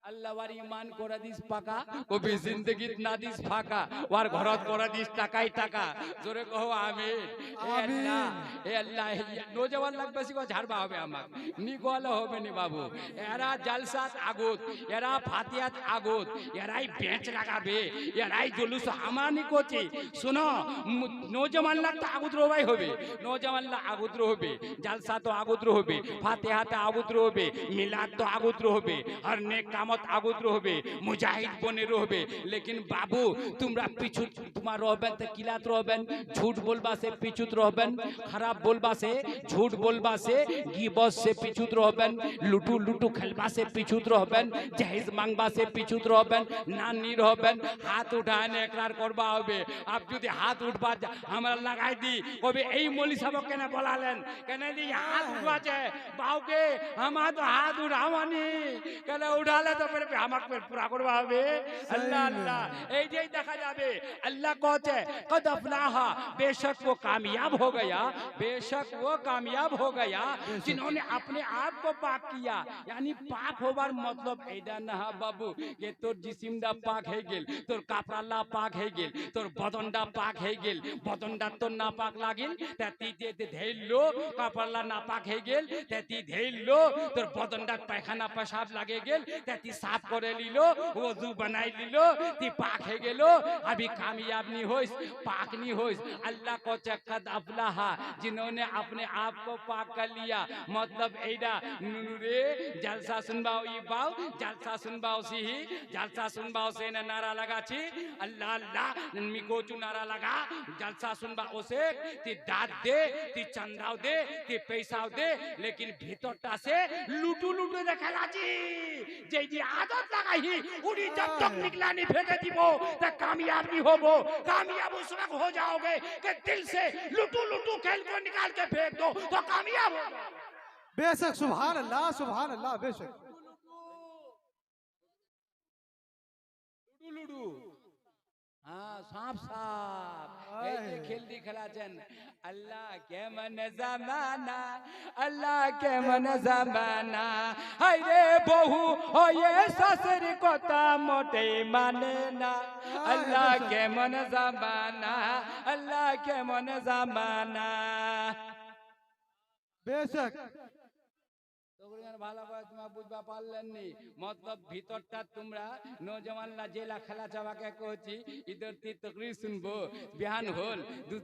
আল্লাহ ওর ইমান করে দিস পাকা, কবি জিন্দগিত না দিস ফাঁকা, ওর ঘরত করে দিস টাকাই টাকা। জোরে কহো আমিন। এ আল্লাহ নৌজওয়ান লাগবে সিগো ঝাড়বা হবে আমাক, নি গোয়ালে হবে নি বাবু। এরা জালসাত আগুত, এরা ফাতিহাত আগুত, এরাই বেঞ্চ লাগাবে, এরাই জুলুস আমানি কোচি। শুনো, নৌজওয়ান লাগ তো আগুত রবাই হবে, নৌজওয়ান লাগ আগুত হবে, জালসা তো আগুত হবে, ফাতিহাতে আগুত হবে, মিলাদ তো আগুত হবে, আর নেক কামত আগুত হবে, মুজাহিদ বনে রহবে। लेकिन बाबू तुमरा पिछु तुम्हार रहबेन त किलात रहबेन, झूठ बोलबा से पिछुत रहबेन, खराब बोलबा से, झूठ बोलबा से, गिबत से पिछुत रहबेन, लुटू लुटू खेलबा से पिछुत रहबेन, जहेज मांगबा से पिछुत रहबेन, नानी रहबेन। हाथ उठाएन एकरार करबा होबे। आप যদি হাত উঠবা আমরা লাগাই দি কবে এই মলি সাহেব কেন বলালেন, কেন দি হাত উঠবাছে বাউকে আমার তো হাত উঠাওনি, কেন উঠালে তো আমাকে পুরা করবা হবে। अल्लाह अल्लाह ऐसे ही देखा जाबे। अल्लाह कहते कद अफलाहा, बेशक वो कामयाब हो गया, बेशक वो कामयाब हो गया जिन्होंने अपने आप को पाक किया। यानी पाक होबार मतलब ऐदा ना बाबू ये तोर जिस्मडा पाक है गेल, तोर कापड़ाला पाक है गेल, तोर बदनडा पाक है गेल, बदनडा तो ना पाक लागिल तेती दे धैलो, कापड़ाला ना पाक है गेल तेती धैलो, तोर बदनडा पैखाना पेशाब लागे गेल तेती साफ करे लिलो, वजू बनाई लिलो, ती पाक है गेलो। अभी कामयाब नहीं होइस, पाक नहीं होइस। अल्लाह को कद अफलाहा, जिन्होंने अपने आप को पाक कर लिया। मतलब ऐडा नुरे जलसा सुनबाओ ई बाओ, जलसा सुनबाओ सी ही, जलसा सुनबाओ से ना नारा लगा छी अल्लाह अल्लाह मिको चु नारा लगा, जलसा सुनबाओ से ती दाद दे, ती चंदाओ दे, ती पैसाओ दे, लेकिन भीतरटा से लुटू लुटू देखला छी। जे जी आदत लगाई उड़ी जब तक निकला नहीं फेंके दीबो तो कामयाब नहीं होबो। कामयाब उस वक्त हो जाओगे कि दिल से लुटू लुटू खेल को निकाल के फेंक दो तो कामयाब हो जाओगे। बेशक सुभान अल्लाह बेशक। लुडू लुडू हाँ सांप सांप ऐसे खेल दिखला चन। अल्लाह के मन जमाना, अल्लाह के मन जमाना, हाय रे बहू हो ये ससुर को ता मोटे माने ना। अल्लाह के मन जमाना, अल्लाह के मन जमाना। बेशक ভালো করে তোমরা বুঝবা পারলেননি। মতলব ভিতরটা তোমরা নওজওয়ানরা জেলা খেলা চাওয়াকে কইছি ইধর তি তকরির শুনবো বিহান হল দু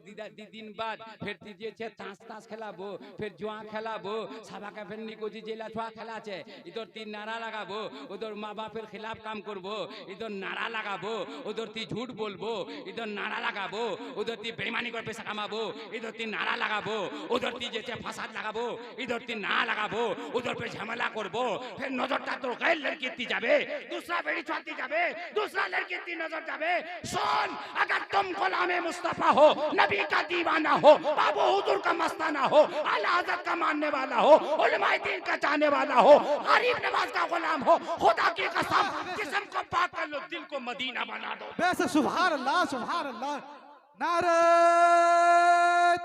দিন বাদ ফের তিজেছে তাস তাস খেলাবো, ফের জুয়া খেলাবো, সাবাকে ফের নিকোজি জেলা ছুয়া খেলাছে, ইধর তি নারা লাগাবো, উধর মা বাপের খিলাফ কাম করবো, ইধর নারা লাগাবো, উধর তি ঝুট বলবো, ইধর নারা লাগাবো, উধর তি বেঈমানি করে পয়সা কামাবো, ইধর তি নারা লাগাবো, উধর তি যেছে ফাসাদ লাগাবো, ইধর তি না লাগাবো, उधर पे झमेला करबो, फिर नजरटा तो गैर लड़की ती जाबे, दूसरा बेड़ी छाती जाबे, दूसरा लड़की ती नजर जाबे। सुन, अगर तुम गुलामे मुस्तफा हो, नबी का दीवाना हो, बाबू हुजूर का मस्ताना हो, आला हज़रत का मानने वाला हो, उलमाए दीन का चाहने वाला हो, गरीब नवाज का गुलाम हो, खुदा की कसम जिस्म को पाक कर लो, दिल को मदीना बना दो। बेशक सुभान अल्लाह। नारे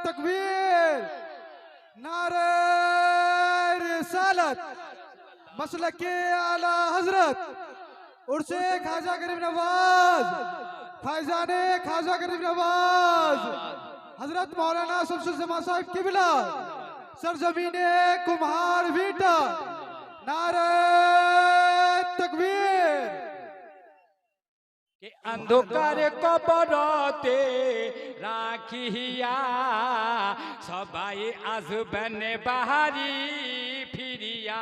तकबीर, नारे रिसालत, मसलक के आला हजरत उर्से खाजा गरीब नवाज, फैजाने खाजा गरीब नवाज, हजरत मौलाना शमसुल जमान साहिब किबला, सरजमीने कुम्हार बीटा। नारे तकबीर। कि अंधकार कबरते राखिया सबाई आजबन बाहरी फिरिया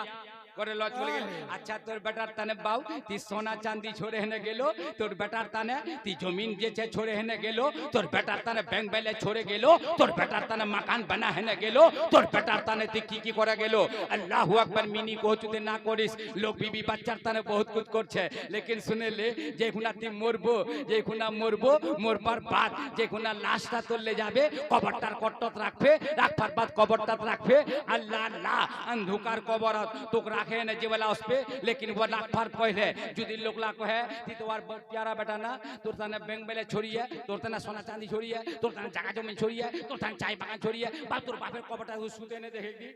করে লজ বলে গেল। আচ্ছা তোর বেটার তানে বাউ তুই সোনা চাঁদি ছোড়ে হেনে গেল, তোর বেটার তানে তুই জমিন যেছে ছোড়ে হেনে গেল, তোর বেটার তানে ব্যাংক ব্যালেন্স ছোড়ে গেল, তোর বেটার তানে মাকান বানা হেনে গেল, তোর বেটার তানে তুই কি করে গেল। আল্লাহু আকবার মিনি কোচুতে না করিস, লোক বিবি বাচ্চার তানে বহুত কুছ করছে। লেকিন শুনে লে যে খুনা তুই মরবো, যে খুনা মরবো মরবার বাদ যে খুনা লাশটা তোলে যাবে কবরটার কট্টত রাখবে, রাখবার বাদ কবরটাত রাখবে। আল্লাহ আল্লাহ अंधकार कबरत তোক রাখে না যেবেলা আসবে। लेकिन वो রাখবার পহলে যদি লোকলা কহে তুই তোমার প্যারা বেটা না, তোর তানে ব্যাংক ব্যালেন্স ছড়িয়ে, তোর তানে সোনা চাঁদি ছড়িয়ে, তোর তানে জায়গা জমি ছড়িয়ে, তোর তানে চাই বাগান ছড়িয়ে, বা তোর বাপের কবরটা শুতে নে দেখে দি,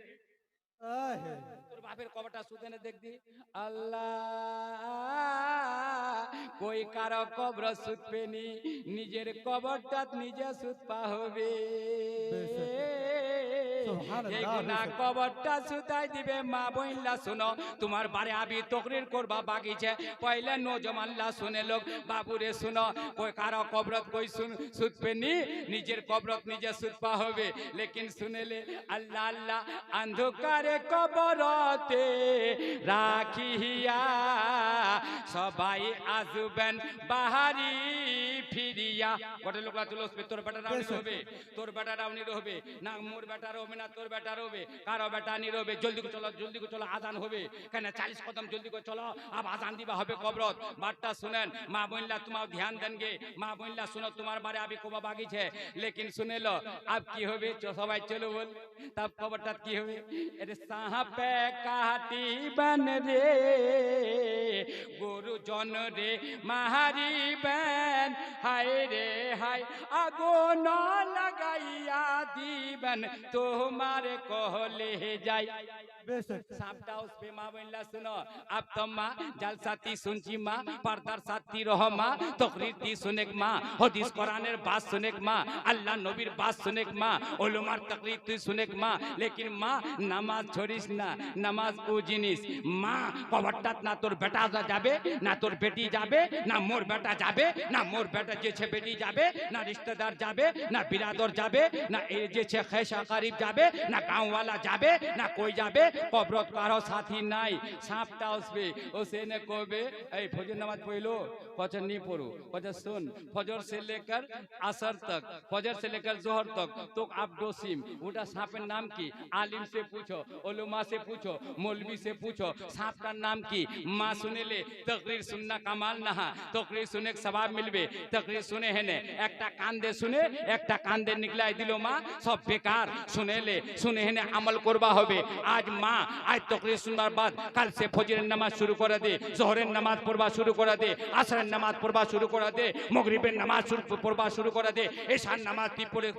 তোর বাপের কবরটা শুতে নে দেখ দি। আল্লাহ কই কারো কবর সুতপেনি নিজের কবরটা নিজে সুতপা হবে এই গুনা কবরটা সুতাই দিবে মা বইলা শুনো তোমার বারে আবি তকরির করবা বাগিছে পয়লা নজমানলা শুনে লোক বাবুরে শুনো কই কারো কবরত কই সুতপেনি নিজের কবরত নিজে সুতপা হবে লেকিন শুনেলে আল্লাহ আল্লাহ অন্ধকারে কবরতে রাখিয়া সবাই আসবেন বাহারি ফিরিয়া গোটে লোকরা তুলসবে তোর বেটা রাউনি হবে তোর বেটা রাউনি হবে না মোর বেটা হবে না তোর বেটা হবে কারো বেটা নি হবে জলদি করে চলো আজান হবে কেন 40 কদম জলদি করে চলো আব আজান দিবা হবে কবরত বাতটা শুনেন মা বইনলা তোমার ধ্যান দেনগে মা বইনলা শুনো তোমার বারে আবি কোবা বাগিছে লেকিন শুনে লো আব কি হবে সবাই চলো বল তব কবরটা কি হবে এরে সাহাপে কাটি বন রে গুরু জন রে মাহারি বেন হায় রে হায় আগুন লাগাইয়া দিবেন তোমার कहले जाय सापटा उस पे माँ बहनला सुनो अब तो माँ जलसाती सुनची माँ पर्दार साथी रहो माँ तकरीर सुने माँ हदीस कुरानेर बात सुने माँ अल्लाह नबीर बात सुने माँ उलमार तकरीर तू सुने माँ लेकिन माँ नमाज छोड़िस ना नमाज उ जिनिस माँ कबरटात ना तोर बेटा जाबे ना तोर बेटी जाबे ना मोर बेटा जाबे ना मोर बेटा जे छे बेटी जाबे ना रिश्तेदार जाबे ना बिरादर जाबे ना ए जे छे खैशा करीब जाबे ना गाँव वाला जाबे ना कोई जाबे कबरत कारो साथी नाई सापटा उसबे ओसेने कोबे ए फजर नमाज पढ़लो फजर नहीं पढ़ो फजर सुन फजर से लेकर असर तक फजर से लेकर जोहर तक तो आप डोसिम उटा सांपेर नाम की आलिम से पूछो उलमा से पूछो मौलवी से पूछो सांप का नाम की माँ सुने ले तकरीर सुनना कमाल नहा तकरीर सुने सवाब मिलबे तकरीर सुने है ने एकटा कांदे सुने एकटा कांदे निकलाई दिलो माँ सब बेकार सुने ले सुने है ने अमल करबा होबे आज माँ आज तकरीर सुनবার बाद कल से फजरेर नमाज शुरू कर दे जोहरेर नमाज पढ़वा शुरू कर दे असरेर नमाज पढ़वा शुरू कर दे मगरिबेर नमाज पढ़वा शुरू कर दे एशार नमाज ती पढ़े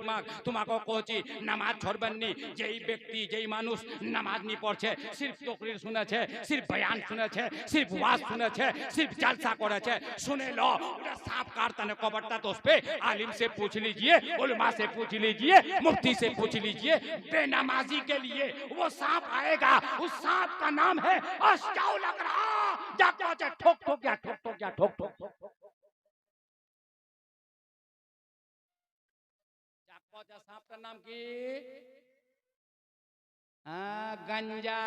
তোমাকে কইছি নামাজ ছড়বেন নি যেই ব্যক্তি যেই মানুষ নামাজ নি পড়ছে সির্ফ তকরির শুনেছে সির্ফ বয়ান শুনেছে সির্ফ ওয়াজ শুনেছে সির্ফ জলসা করেছে सुने लो उधर सांप काटता ने कबरता तो उस पे आलिम से पूछ लीजिए उलमा से पूछ लीजिए मुफ्ती से पूछ लीजिए बेनमाजी के लिए वो सांप आएगा उस सांप का नाम है अश्काउ लग रहा जाके ठोक ठोक या ठोक ठोक या ठोक ठोक जाके सांप का नाम की गंजा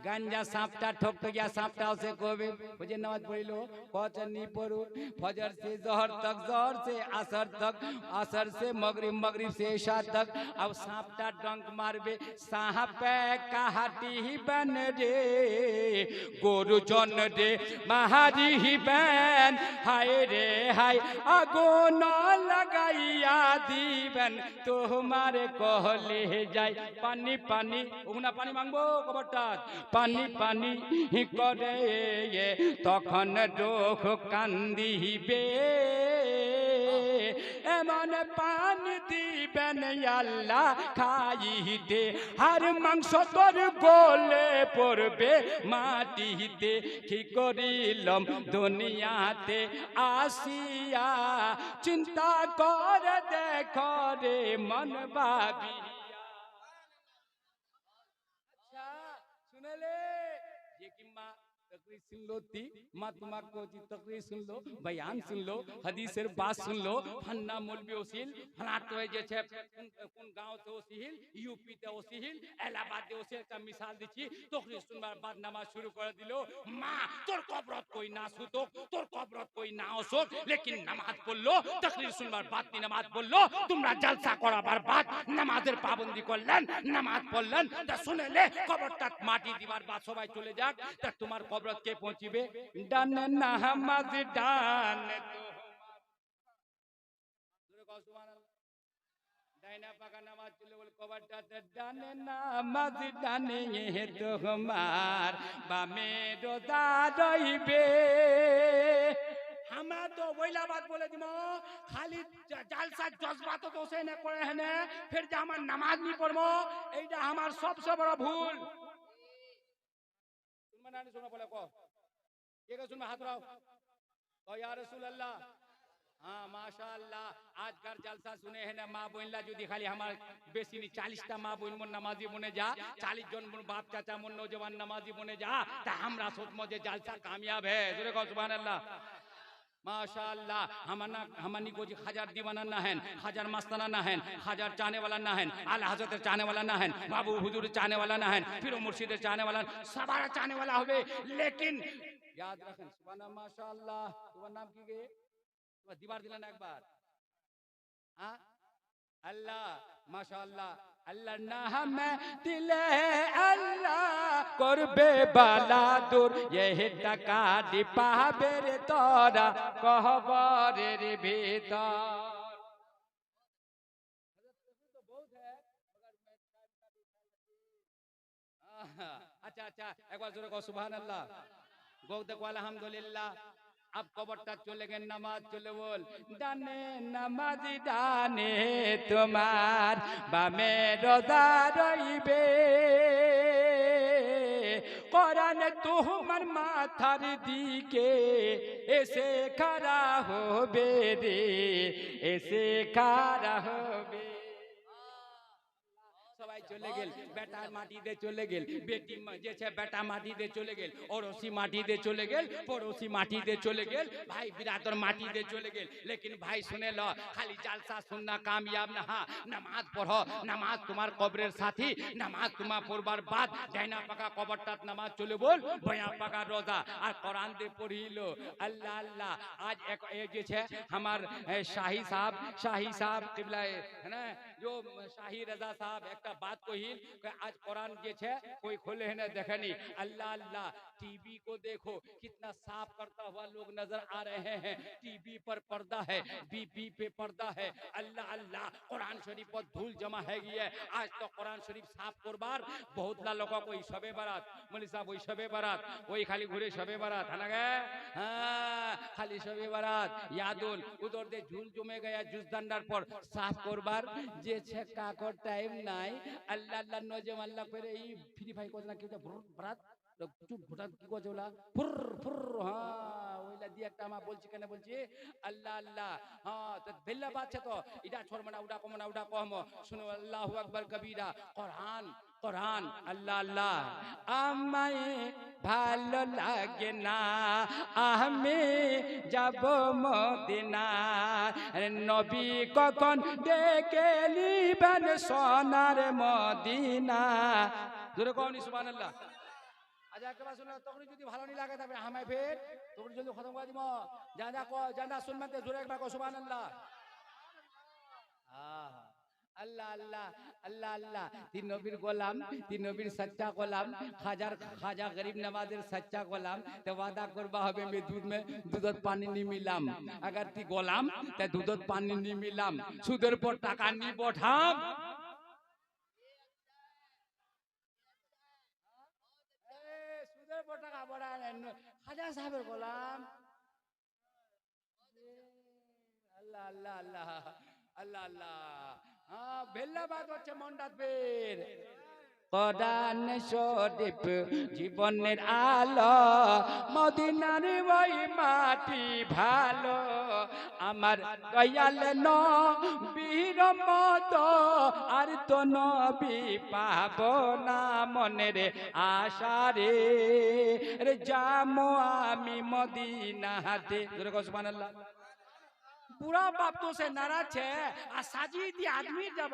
गंजा सांपटा ठोक गया सांपटा उसे कोबे मुझे नमाज पढ़ी लो कचनी पढ़ू फजर से जोहर तक जोहर से असर से मगरिब मगरिब से इशा तक अब सांपटा डंक मारबे साहपे काहाटी बन रे गुरु जन रे महारी ही बन हाय रे हाय आगुन लगाइया दीबन तुम्हारे कहले जाय पानी पानी उगना पानी मांगबो कबरटात पानी पानी ही करे ये तखन दुख कांदिबे एमन पानी दिबेन आल्लाह खाइते हर मांस तोर गोले पड़बे माटिते कि करिलम दुनियाते आसिया चिंता कर देख रे मन भाबी तकरीर सुन लो ती माँ तुम्हारे को तकरीर सुन लो बयान सुन लो हदीसेर बात सुन लो फन्ना मौलवी ओसिल फलाट तो जे छे कोन गांव से ओसिल यूपी ते ओसिल इलाहाबाद ते ओसिल का मिसाल दिछि तकरीर सुनবার बाद नमाज शुरू कर दिलो माँ तोर कबरत कोई ना सुतो तोर कबरत कोई ना ओसो लेकिन नमाज पढ़लो तकरीर सुनবার बाद ती नमाज पढ़लो তোমরা জলসা করাবার बाद নামাজের পাবন্দি করলেন নামাজ পড়লেন তা শুনেলে কবরটা মাটি দিবার बाद সবাই চলে যাক তা তোমার कबरत के पहुंचीबे डान नमाज डान डाइना पाका नमाज चले बोल कबरटा डान नमाज डाने ये তোমার বামে রোজা রইবে আমরা তো ওইলা বাত বলে দিমো খালি জালসা জজবাত তো সে না করে হনে फिर যে আমার নামাজ নি পড়মো এইটা আমার সবচেয়ে বড় ভুল सुना बोले को ये सुन हाथ उठाओ ओ या रसूल अल्लाह हाँ माशाअल्लाह आज कर जलसा सुने हैं ना माँ बोइनला जो दिखाली हमार बेसी नहीं 40टा माँ बोइन मन नमाजी बने जा 40 जन मन बाप चाचा मन नौजवान नमाजी बने जा ता हमरा सोच मजे जलसा कामयाब है जोरे कहो सुभान अल्लाह माशाअल्लाह हमनी को जी हजार दीवाना ना है हजार मस्ताना ना है हजार चाहने वाला ना है आला हजरत चाहने वाला ना है बाबू हुजूर चाहने वाला ना है फिर मुर्शिद चाहने वाला सबारा चाहने वाला होवे लेकिन याद रखें सुभान माशाअल्लाह तुम्हारा नाम की गे दीवार दिलाना एक बार हाँ अल्लाह माशाअल्लाह अल्लाह ना हमें दिले अल्लाह करबे बाला दूर यही टका दीपा बेरे तोरा कहबरेर भीतर अच्छा अच्छा एक बार जोरे कहो सुभान अल्लाह गौ देखो अल्हम्दुलिल्लाह अब कबरटा चले गए नमाज चले बोल दाने नमाज दाने तुम्हार बामे रोजा रइबे কোরআন তোমার মাথার দিকে এসে খাড়া হবে রে এসে খাড়া হবে সবাই চলে গেল বেটার মাটি দে চলে গেল বেটি যে છે বেটা মাটি দে চলে গেল অরসি মাটি দে চলে গেল পড়োসি মাটি দে চলে গেল ভাই बिरादर माटी दे चले गए लेकिन भाई सुने लो खाली जलसा सुनना कामयाब ना हाँ नमाज पढ़ो नमाज तुम्हार कब्रेर साथी नमाज तुम्हार पढ़बार बाद डाइना पाका कबरटात नमाज चले बोल बया पाका रोजा और कुरान दे पढ़ी लो अल्लाह अल्लाह आज एक जे छे हमार शाही साहब किबला है ना जो शाही रजा साहब एक बात कहिल आज कुरान जे छे कोई खोले है ना देखे नहीं अल्लाह अल्लाह टीवी को देखो कितना साफ करता हुआ लोग नजर आ रहे हैं टीवी पर पर्दा है बीपी पे पर्दा है अल्लाह अल्लाह कुरान शरीफ पर धूल जमा है गई है आज तो कुरान शरीफ साफ करबार बहुत ला लोगों को शबे बारात मौलवी साहब वही शबे बारात वही खाली घुरे शबे बारात है ना गए हाँ खाली शबे बारात यादुल उधर दे झूल जमे गया जुस दंडार पर साफ करबार जे छे काकर टाइम নাই আল্লাহ আল্লাহ নজম আল্লাহ করে এই ফ্রি ফাই কোনা কি বারাত চুপ ঘটাত কি কোজলা ফুর ফুর হ্যাঁ ওইলা দি একটা মা বলছি কেন বলছি আল্লাহ আল্লাহ হ্যাঁ তো বেল্লা বাচ্চা তো এটা ছড়মনা উডা কমনা উডা কহম শুনো আল্লাহু আকবার কবীরা কুরআন कुरान अल्लाह अल्लाह আমায় ভালো লাগে না আমি যাব মদিনা নবী কখন ডেকে নিবেন সোনার মদিনা জোরে কোন সুবহানাল্লাহ আজ একবার শুনলে তখন যদি ভালো নি লাগে তবে আমায় ফের তখন জলদি খতম করে দিব জানা শুনতে জোরে একবার কো সুবহানাল্লাহ হ্যাঁ अल्लाह अल्लाह अल्लाह अल्लाह तीन नबीर गोलाम तीन नबीर सच्चा गोलाम खाजा गरीब नवाजेर सच्चा गोलाम तो वादा करबा हबे मैं दूध में दूधत पानी नहीं मिलाम अगर ती गोलाम ते दूधत पानी नहीं मिलाम सुदेर पर टाका नहीं बठाम सुदेर पर टाका बड़ा खाजा साहेबर गोलाम अल्लाह अल्लाह अल्लाह अल्लाह अल्लाह हाँ बेल्ला बात হচ্ছে মন্ডাত বের কোরআন শরীফ জীবনের আলো মদিনার ওই মাটি ভালো আমার দয়াল নবীর মতো আর তো নবী পাবো না মনের আশারে রে যামো আমি মদিনাতে জোরে কও সুবহানাল্লাহ पूरा बाप तो से नाराज है आ साजी दी आदमी जब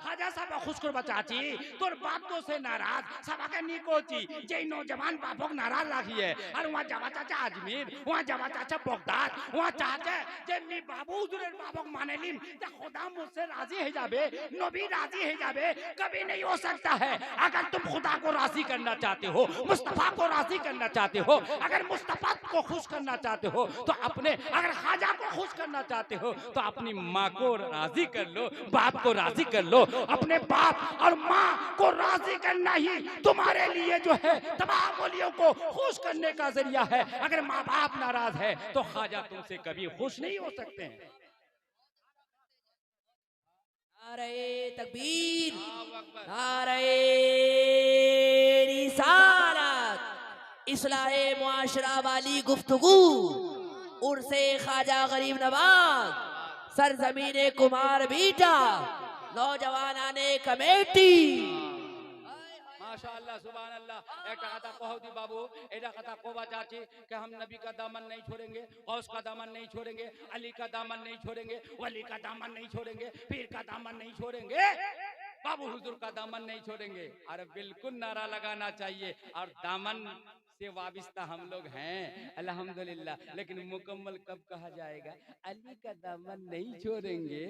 खाजा साहब खुश करबा चाची तोर बाप तो से नाराज सब के निकोची जे नौजवान बापक नाराज लागी है और वहां जावा चाचा अजमेर वहां जावा चाचा बगदाद वहां चाचा जे मी बाबू हुजूरेर बापक मानेलिन ते खुदा मुझसे राजी है जाबे नबी राजी है जाबे कभी नहीं हो सकता है अगर तुम खुदा को राजी करना चाहते हो मुस्तफा को राजी करना चाहते हो अगर मुस्तफा को खुश करना चाहते हो तो अपने अगर खाजा को खुश करना चाहते हो तो अपनी माँ को राजी कर लो बाप को राजी कर लो अपने बाप और माँ को राजी करना ही तुम्हारे लिए जो है तमाम वलियों को खुश करने का जरिया है अगर माँ बाप नाराज है तो खाजा तुमसे कभी खुश नहीं हो सकते हैं नारे तकबीर नारे रिसालत इस्लाहे मुआशरा वाली गुफ्तगू उर्से ख्वाजा गरीब नवाज सरजमीने कुमार बीटा नौजवानाने कमेटी माशाअल्लाह सुभान अल्लाह एक कथा कहो दी बाबू एटा कथा कोबा चाची कि हम नबी का दामन नहीं छोड़ेंगे गौस का दामन नहीं छोड़ेंगे अली का दामन नहीं छोड़ेंगे वली का दामन नहीं छोड़ेंगे पीर का दामन नहीं छोड़ेंगे बाबू हुजूर का दामन नहीं छोड़ेंगे। अरे बिल्कुल नारा लगाना चाहिए और दामन से वाबिस्ता हम लोग हैं अल्हम्दुलिल्लाह, लेकिन मुकम्मल कब कहा जाएगा? अली का दामन नहीं छोड़ेंगे,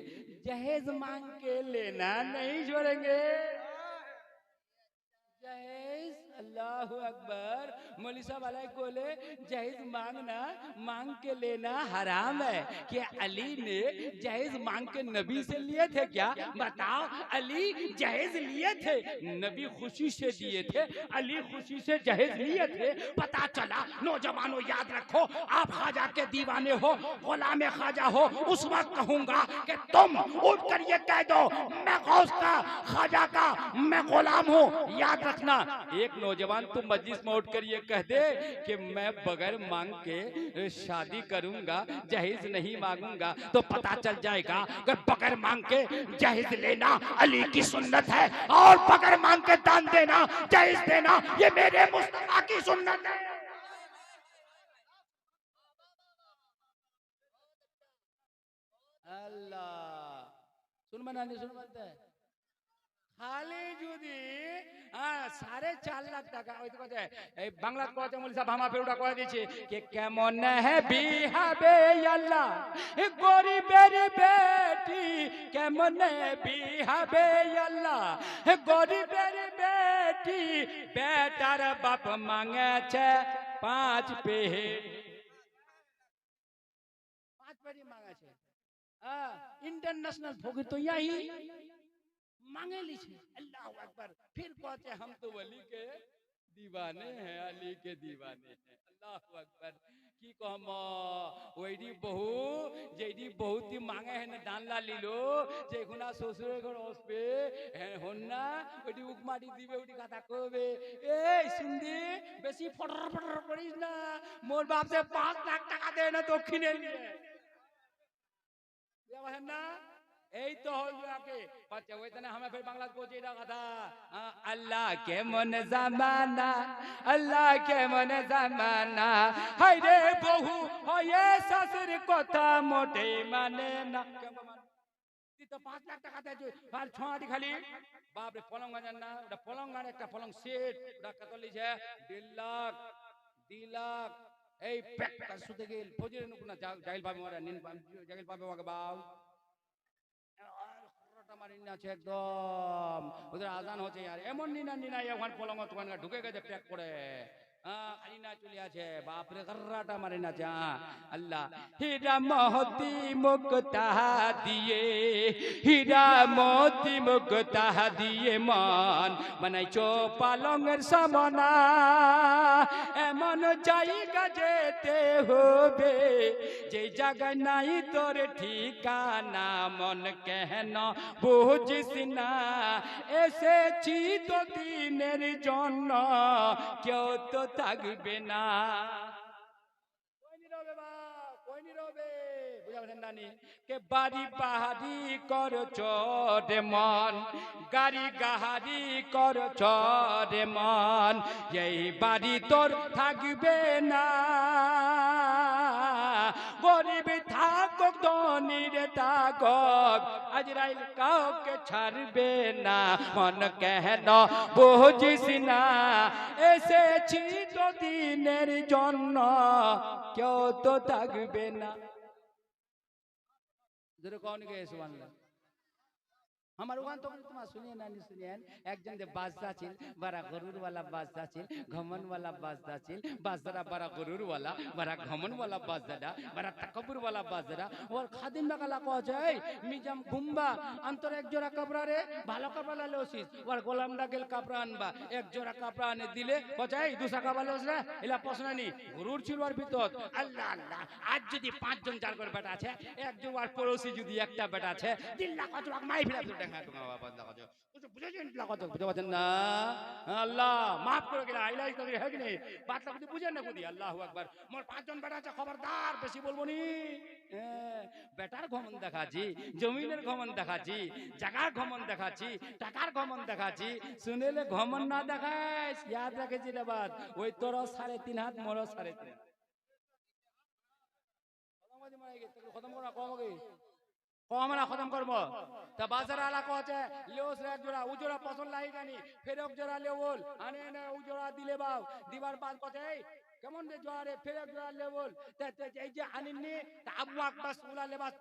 जहेज मांग के लेना नहीं छोड़ेंगे। जहेज अल्लाहु अकबर। मौलवी साहब अलग बोले जहेज मांगना मांग के लेना हराम है। क्या अली ने जहेज मांग के नबी से लिए थे क्या? बताओ, अली जहेज लिए थे, नबी खुशी से दिए थे, अली खुशी से जहेज लिए थे। पता चला, नौजवानों याद रखो, आप ख्वाजा के दीवाने हो, गुलाम ख्वाजा हो, उस वक्त कहूंगा कि तुम उठ कर ये कह दो मैं गौस का, ख्वाजा का मैं गुलाम हूँ। याद रखना, एक नौजवान तुम मस्जिद में उठ कर ये कह दे कि मैं बगैर मांग के शादी करूंगा, जहेज नहीं मांगूंगा, तो पता चल जाएगा कि बगैर मांग के जहेज लेना अली की सुन्नत है और बगैर मांग के दान देना, जहेज देना, ये मेरे मुस्तफा की सुन्नत है। अल्लाह सुन मनानी सुन बनता है খালি যদি 4.5 লাখ টাকা ওই তো কথা এই বাংলা কথা মৌলভী সাহেব হামা ফেরুটা করে দিয়েছে कि কেমন है বিহাবে আল্লাহ গরিবের বেটি কেমন বিহাবে আল্লাহ গরিবের বেটি বেটার বাপ মাঙ্গেছে 5 পেট 5 পেটি মাঙ্গেছে इंटरनेशनल फकीर तो यही मांगे लीजिए। अल्लाह अकबर। फिर कहते हम तो वली के दीवाने हैं, अली के दीवाने हैं। अल्लाह अकबर। की कहम ओइडी बहु जेडी बहुत ही मांगे है ना दानला लीलो जे गुना ससुर घर ओसपे है होन्ना ओइडी उकमाडी दिबे ओइडी কথা কবে এই শুনদি বেশি ফটর ফটর করিস না, মোর বাপ से 5 লাখ টাকা দে না দক্ষিণে নিয়ে দেওয়া না। এই তো হল আগে পাচ্ছে ওইখানে আমরা ফের বাংলা পৌঁছে এটা কথা আল্লাহ কেমন জামানা, আল্লাহ কেমন জামানা, হাই রে বহু হয়ে শাশুর কথা মোটে মানে না। তো 5 লাখ টাকা দেয় আর ছড়ি খালি বাপ রে পলঙ্গা জান না, ওটা পলঙ্গার একটা পলং সেট ওটা কত লিছে 1.5 লাখ 2 লাখ। এই প্যাকটা সুতে গেল ফজির নুকুনা জাইল পাবে মারা নিন জাইল পাবে ওকে বাউ মারিনা আছে একদম ওদের আজান হচ্ছে यार এমন নিনা নিনা এখন পলঙ্গ তোকান ঢুকে গেছে প্যাক করে আলিনা চলে আছে বাপ রে গর্রাটা মারে না যা। আল্লাহ হীরা মোতি মুক্তা দিয়ে, হীরা মোতি মুক্তা দিয়ে মন বানাইছো পালঙ্গের সামনা, এমন জায়গা যেতে হবে যে জায়গায় নাই তোর ঠিকানা, মন কেন বুঝিস না এসেছি তো দিনের জন্য কেউ তো থাকবে না। কই নীরবে বা কই নীরবে বুঝা গেছেন নানি কে বাড়ি বাহারি করছ রে মন, গাড়ি গাহারি করছ রে মন, এই বাড়ি তোর থাকবে না, গরিব থাকক ধনীর থাকক আজরাইল কাউকে ছাড়বে না, মন কেন বুঝিস না এসেছি তো দিনের জন্য কেউ তো থাকবে না। जरूर कौन गए सुभान हमारे वहां तो तुम सुनिए ना नहीं सुनिए एक जन दे बादशाह चिल बड़ा गरूर वाला बादशाह चिल घमन वाला बादशाह चिल बादशाह बड़ा गरूर वाला बड़ा घमन वाला बादशाह बड़ा तकब्बुर वाला बादशाह और खादिम लगाला को जाए मिजाम घुमबा अंतर एक जोड़ा कपड़ा रे ভালো कपड़ा लाले ओसिस और गोलामडा गेल कपड़ा अनबा एक जोड़ा कपड़ा आने दिले को जाए दूसरा कपड़ा लोसरा इला प्रश्न नहीं गरूर ছিল আর ভিতর আল্লাহ আল্লাহ আজ যদি 5 জন 4 করে বেটা আছে এক জোড়ার পড়োশি যদি একটা বেটা আছে 3 লাখ কত লাখ মাই ফেলা হ্যাঁ তোমার বাবা লাগাচ্ছ বুঝেছেন লাগাচ্ছ বুঝতে পারছেন না আল্লাহ মাফ করে গেলে আইলাই করে হ্যাঁ কি নেই বাতলা যদি বুঝেন না বুঝি আল্লাহু আকবার মোর 5 জন বেটা আছে খবরদার বেশি বলবো নি বেটার ঘমন দেখাচ্ছি জমিনের ঘমন দেখাচ্ছি জায়গার ঘমন দেখাচ্ছি টাকার ঘমন দেখাচ্ছি শুনেলে ঘমন না দেখাস ইয়াদ রাখেছি রে বাদ ওই তোর 3.5 হাত মোর 3.5 খতম করা কমকে কমরা খতম করব তা বাজার আলা কোচে লিওস রে জোড়া উজোড়া পছন্দ লাগি গানি ফেরক জোড়া লেবল আনে না উজোড়া দিলে বাও দিবার বাদ কোচে কেমন রে জোড়া ফেরক জোড়া লেবল এই যে আনিনি তা আবু আকবাস উলা লেবাস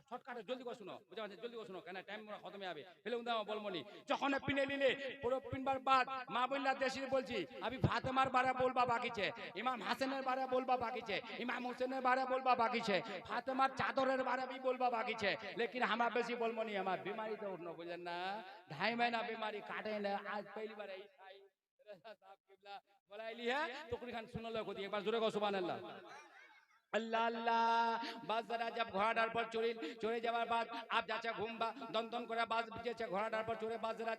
শর্টকাটে জলদি করে শুনো বুঝা পাচ্ছেন জলদি করে শুনো কেন টাইম খতমে হবে ফেলে উন্দা বলমনি যখন পিনে নিলে পুরো পিনবার বাদ মা বললা দেশি বলছি আমি ফাতেমার বারে বলবা বাকি ছে ইমাম হাসানের বারে বলবা বাকি ছে ইমাম হোসেনের বারে বলবা বাকি ছে ফাতেমার চাদরের বারে भी বলবা বাকি ছে लेकिन हम बेसी बोलबो नहीं हमार बीमारी तो उठनो बुझन ना 2.5 महीना बीमारी काटे ना आज पहली बार आई साहब किबला बोलाइली है तो कुछ खान सुन लो को एक बार जोरे को सुभान अल्लाह अल्लाह अल्लाह बाज जरा जब घोड़ा डार पर चोरे যাওয়ার बाद आप जाचा घूमबा दन করে बाज বিজেছে ঘোড়া ডার पर চড়ে बाज जरा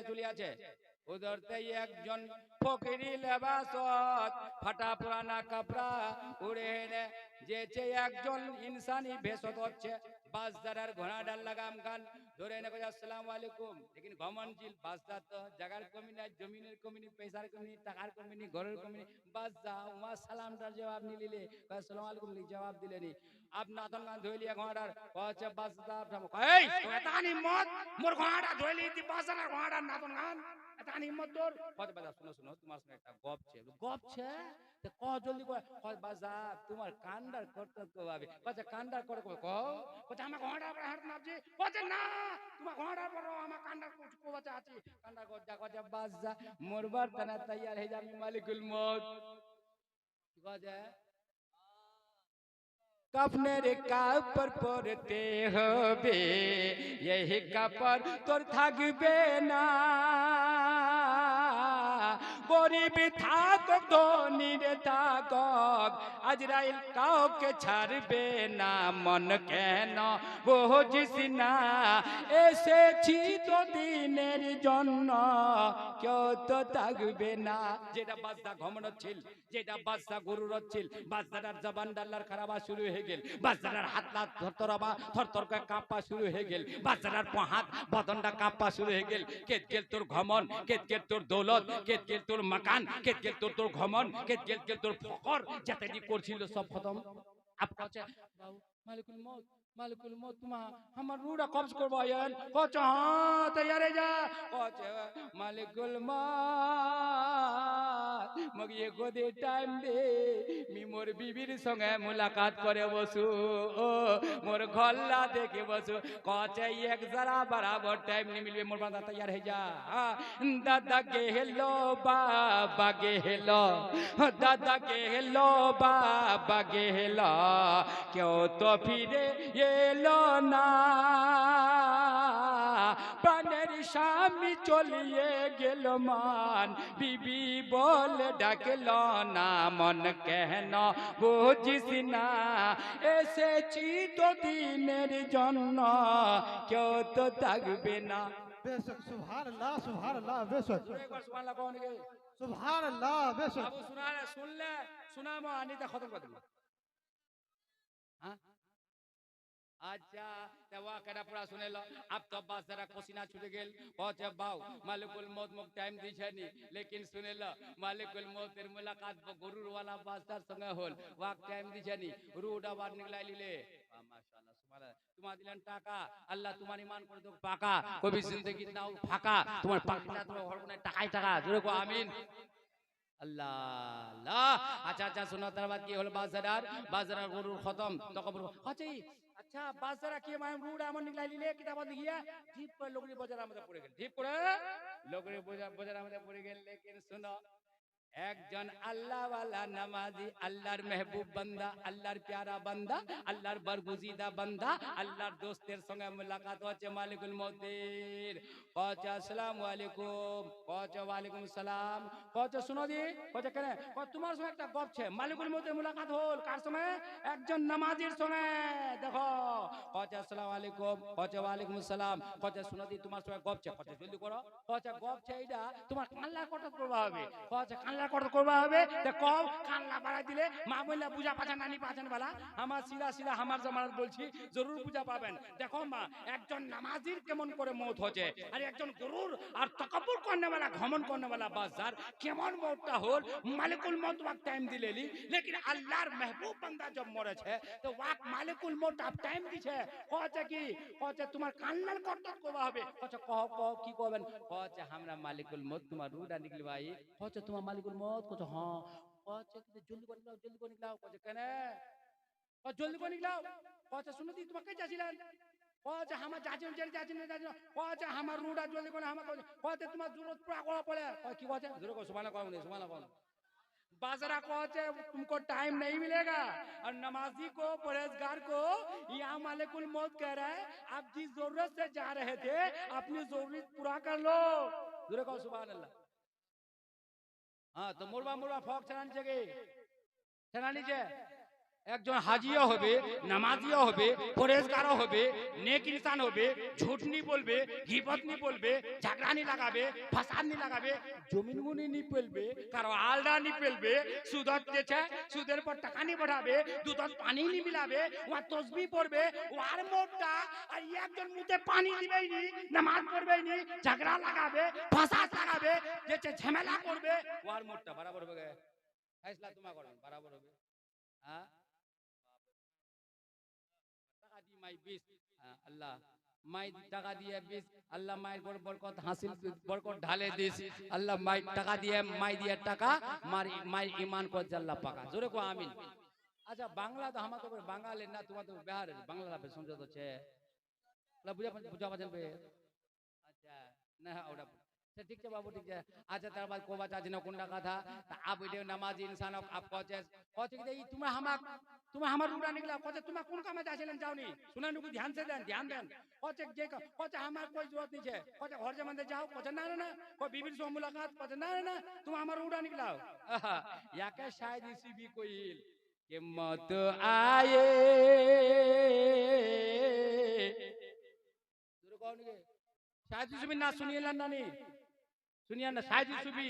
চলে আছে उधरते একজন ফকিরি লেবাসত ফাটা পুরানা কাপড়া উড়ে নে যেছে একজন ইনসানি ভেষত হচ্ছে বাসদারার ঘোড়া ডাল লাগাম গান ধরে নে কই আসসালামু আলাইকুম लेकिन ঘমনজিল বাসদা তো জায়গার কমি নাই জমিনের কমি নাই পয়সার কমি নাই টাকার কমি নাই ঘরের কমি নাই বাসদা ওয়া সালামটার জবাব নি লিলে কই আসসালামু আলাইকুম লি জবাব দিলেনি আপ নাতন গান ধইলিয়া ঘোড়ার কইছে বাসদা এই তো এতানি মত মোর ঘোড়াটা ধইলি দি বাসদার ঘোড়ার নাতন গান এতানি মত তোর কত বাজা শুনো তোমার সঙ্গে একটা গপ ছে তো ক জলদি কয় বাজা তোমার কান্ডার করতে তো ভাবে কইছে কান্ডার করে কইছে আমার ঘোড়ার পর হাত নাবজি কইছে না তোমার ঘোড়ার পর আমার কান্ডার কোবাচা আছে কান্ডার কইছে বাজা মরবার তানা তৈয়ার হয়ে যাবি মালিকুল মউত কইছে कफनेर कापर पड़ते হবে यही कापर তোর থাকবে না গরিব থাক ধনীর থাক আজরাইল কাউকে ছাড়বে না মন কেন বুঝিস না এসেছি তো দিনের জন্য কেউ তো থাকবে না যেটা বাদশা ঘমন ছিল যেটা বাদশা গরুর ছিল বাদশার জবান ডাল্লার খারাপ শুরু হয়ে গেল বাদশার হাত না থরথর করে কাঁপা শুরু হয়ে গেল বাদশার হাত বদনটা কাঁপা শুরু হয়ে গেল কেত গেল তোর ঘমন কেত গেল তোর দৌলত কেত গেল তোর মাকান কেত গেল তোর ঘমন কেত গেল তোর ফকর যেটা করছিল সব খতম আপ কাছে বাবু মালিকুল মউত তোমা আমার রুড়া কবজ করবো আয়ন কচ হ্যাঁ তৈয়ারে যা কচ মালিকুল মউত মগ ये को दे टाइम दे मी मोर बीबीर संगे मुलाकात करे बसु ओ मोर गल्ला देखे बसु कच एक जरा बराबर टाइम नहीं मिलबे मोर बांधा तैयार है जा दादा के हेलो बाबा के हेलो दादा के हेलो बाबा के हेलो क्यों तो फिरे এলো না প্রাণের স্বামী চলিয়ে গেল মান বিবি বলে ডাকল না মন কেন বুঝিস না এসেছি তো দিনের জন্য কেউ তো থাকবে না बेशक सुभान अल्लाह बेशक একবার সুবহানাল্লাহ কোন গে सुभान अल्लाह बेशक বাবু শুনলে শোনাবো আনিতা খতম করে দেব হ্যাঁ अच्छा तवा करा पूरा सुने लो अब तो बस जरा कोसिना छूट गेल पहुंचे बाऊ मालिकुल मौत मुक टाइम दी छनी लेकिन सुने लो मालिकुल मौत तेर मुलाकात गुरुर वाला बादशाह संगे होल वाक टाइम दी छनी रूडा बार निकलाई लिले माशाल्लाह सुभान तुम्हारा दिलन टाका अल्लाह तुम्हारी ईमान कर दो पाका कोई भी जिंदगी ना फाका तुम्हार पाकिना तुम्हार घर में टाका जोरे को आमीन अल्लाह अल्लाह अच्छा सुनो तार बात की होल बाजार गुरुर खत्म तो कबूल अच्छा बाजारा की माय रूड আমন নিকলাই লিলে কিতাব লিখিয়া জিপ पर लोगरी बाजार আমাদের পড়ে গেল জিপ করে लोगरी बाजार আমাদের পড়ে গেল लेकिन सुनो একজন আল্লাহ ওয়ালা নামাজি, আল্লাহর মেহবুব বান্দা, আল্লাহর প্যারা বান্দা, আল্লাহর বরগুজিদা বান্দা, আল্লাহর দোস্তের সঙ্গে মুলাকাত হচ্ছে মালিকুল মউতের। কচ আসসালামু আলাইকুম, কচ ওয়ালাইকুম সালাম, কচ শুনো দি, কচ কেন তোমার সঙ্গে একটা গপ ছে, মালিকুল মউতের মুলাকাত হল কার সঙ্গে? একজন নামাজির সঙ্গে। দেখো কচ আসসালামু আলাইকুম, কচ ওয়ালাইকুম সালাম, কচ শুনো দি তোমার সঙ্গে গপ ছে, কচ জলদি করো, কচ গপ ছে এইটা তোমার কান্লা কত করবা হবে, কচ কান্লা কত করবা হবে, তে কম কান্লা বাড়াই দিলে মা বললা পূজা পাচ্ছেন নানি পাচ্ছেন বলা, আমার সিরা সিরা আমার জামানত বলছি জরুর পূজা পাবেন। দেখো মা, একজন নামাজির কেমন করে মৌত হচ্ছে, আর একজন গুরুর আর তাকাব্বুর করনে वाला ঘমন করনে वाला বাজার কেমন মৌতটা হল। মালিকুল মৌত ওয়াক টাইম দিলেলি, লেকিন আল্লাহর মেহবুব বান্দা জব মরেছে তো ওয়াক মালিকুল মৌত আপ টাইম দিছে। কচ্ছে কি, কচ্ছে তোমার কান্নার কত করবা হবে, কচ্ছে কহ কহ কি করবেন, কচ্ছে আমরা মালিকুল মৌত তোমার রুডা নিকলি ভাই, কচ্ছে তোমার মালিকুল মৌত, কচ্ছে হ্যাঁ, কচ্ছে জলদি করে নিকলাও, জলদি করে নিকলাও, কচ্ছে কেন জলদি করে নিকলাও, কচ্ছে শুনে দি তোমাকে যাচ্ছিলেন, কচ্ছে আমার যাচ্ছেন জেল যাচ্ছেন যাচ্ছেন, কচ্ছে আমার রুডা জলদি করে আমার, কচ্ছে তোমার জরুরত পুরা করা পড়ে, কি কচ্ছে জোরে কো সুবহানাল্লাহ কও নি সুবহানাল্লাহ कहो। बाजरा कौचे तुमको टाइम नहीं मिलेगा, और नमाजी को परहेजगार को यहाँ मालिकुल मौत कह रहा है आप जिस जरूरत से जा रहे थे अपनी जरूरत पूरा कर लो। जरूर कहो सुभान अल्लाह। हाँ तो मुरबा मुरबा फौक चलानी चाहिए, चलानी चाहिए। একজন হাজিও হবে, নামাজিও হবে, পরেজগারও হবে, নেক ইনসান হবে, ঝুট নি বলবে, গীবত নি বলবে, ঝগড়া নি লাগাবে, ফাসাদ নি লাগাবে, জমিন গুনি নি পেলবে, কারো আলডা নি পেলবে, সুদত দিয়েছে সুদের পর টাকা নি बढ़ाবে, দুধত পানি নি মিলাবে, ওয়া তসবিহ পড়বে, ওয়ার মোটটা আর একজন মুতে পানি দিবেই নি, নামাজ পড়বেই নি, ঝগড়া লাগাবে, ফাসাদ লাগাবে, যেছে ঝামেলা করবে, ওয়ার মোটটা বরাবর হবে। ফয়সালা তোমা করবেন বরাবর হবে। হ্যাঁ মাই 20 আল্লাহ মাই টাকা দিয়ে 20 আল্লাহ মায়ের বরকত হাসিল বরকত ঢালে দিস, আল্লাহ মাই টাকা দিয়ে মাই দিয়ে টাকা মাই ঈমান কর আল্লাহ পাকা। জোরে কো আমিন। আচ্ছা বাংলা তো আমাকে বাঙালি না, তোমার তো বিহারের বাংলা লাভে শুনতে হচ্ছে, আল্লাহ বুঝা বুঝা পাচ্ছেন। আচ্ছা না ওটা ঠিক है बाबू ठीक है। अच्छा तार बाद को बचा जिन कुंडा का था आप वीडियो नमाजी इंसान आप कौचे कौचे कि तुम्हें हमार रूड़ा निकला, कौचे तुम्हें कौन काम में जाचेलन जाओनी सुना नुकु ध्यान से ध्यान देन, कौचे जे कौचे हमार कोई जरूरत नहीं है, कौचे घर जे मंदिर जाओ, कौचे ना ना कोई बीबी से मुलाकात, कौचे ना ना तुम हमार रूड़ा निकला या के शायद इसी भी कोई कि मत आए दूर कौन के शायद इसी ना सुनिए ना नहीं सुनिए ना, शायद यूसुफी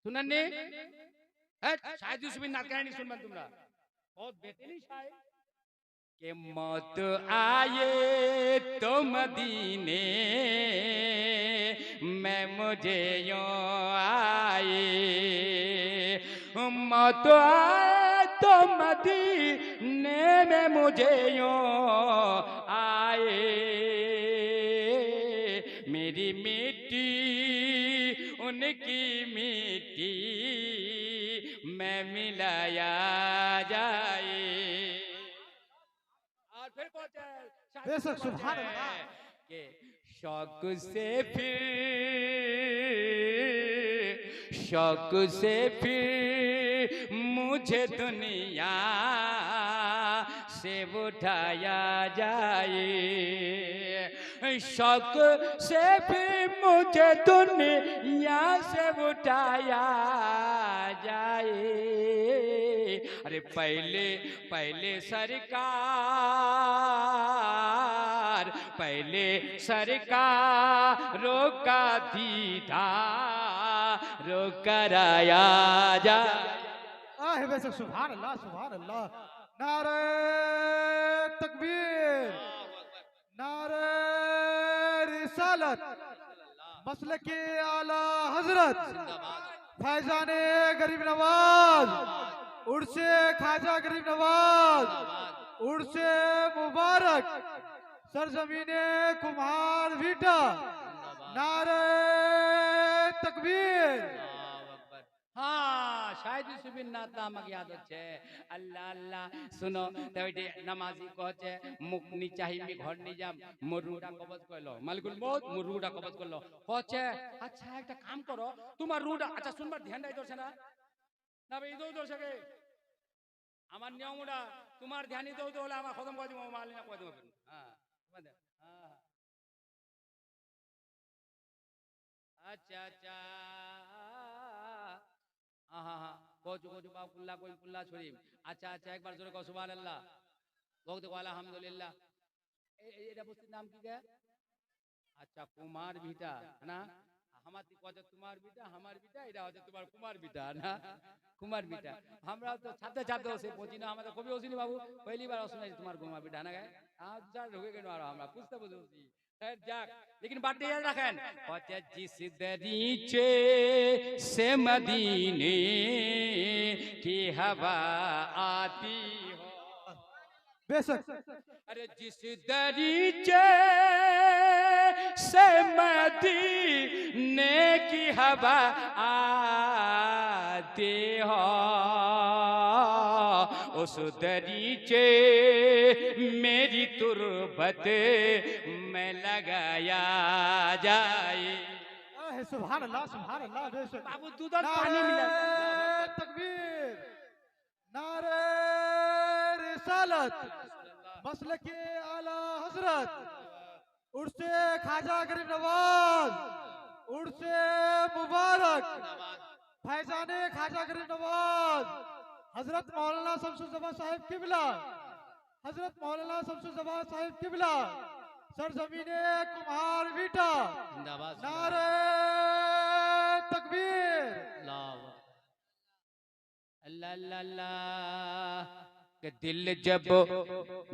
सुनने है, शायद यूसुफी ना कहनी सुन तुमरा बहुत बेहतरीन शायर के मौत आए तो मदीने में मुझे यूं आए, मौत आए तो मदीने में मुझे यूं आए, मेरी मिट्टी उनकी मिट्टी में मिलाया जाए। और फिर बेशक सुभान अल्लाह के शौक से फिर मुझे दुनिया से उठाया जाए, शौक से फिर मुझे दुनिया से उठाया जाए। अरे पहले पहले सरकारों का दीदार कराया जाए। बेशक सुभान अल्लाह। नारे तकबीर, नारे रिसालत, मसलके आला हजरत फैजाने गरीब नवाज, उर्से खाजा गरीब नवाज, उर्से मुबारक सरजमीने कुम्हार भीटा, नारे तकबीर। হ্যাঁ শাহিদুল সুবিন নাথ আমাকে ইয়াদ হচ্ছে আল্লাহ আল্লাহ শুনো তাইতে নামাজি কহছে মুখ নি চাহিমি ঘর নি যাম মরুটা কবজ করলো মালিকুল মউত মরুটা কবজ করলো কহছে আচ্ছা একটা কাম করো তোমার রুটা আচ্ছা শুনবার ধ্যান দাই দর্শনা না ভাই দৌ দর্শকে আমার নিয়মটা তোমার ধ্যানই দৌ হলে আমার খতম করে দিব মালিনা করে দেবো হ্যাঁ হ্যাঁ আচ্ছা আচ্ছা হ্যাঁ হ্যাঁ কোচ কোচ বাবুল্লাহ কোই কুল্লা শরীফ আচ্ছা আচ্ছা একবার জোরে কও সুবহানাল্লাহ বলতে কও আলহামদুলিল্লাহ এটা বস্তির নাম কি গে আচ্ছা কুমার বিটা না আমাতি কজে তোমার বিটা আমার বিটা এটা হচ্ছে তোমার কুমার বিটা না কুমার বিটা আমরা তো ছাত্র ছাত্র সে পচিনা আমাদের কবি হোসিনি বাবু পहली बार শুনাই তোমার কুমার বিটা না গে আজ যা ঢুকে গেল আর আমরা বুঝতে বুঝছি जाक लेकिन बात याद रखें जिस दरीचे से मदीने की हवा आती हो बेशक अरे जिस दरीचे से मदीने की हवा आती हो उस दरीचे मेरी तुरबत में लगाया जाए सुभान अल्लाह बेशक बाबू दूध और पानी मिला तकबीर नारे रिसालत मसलके आला हजरत उर्से खाजा गरीब नवाज उर्से मुबारक फैजाने खाजा गरीब नवाज हजरत मौलाना शमसुज़्ज़मा साहिब किबला हजरत मौलाना शमसुज़्ज़मा साहिब किबला सरजमीने कुम्हार बीटा जिंदाबाद नारे तकबीर अल्लाह अल्लाह अल्लाह कि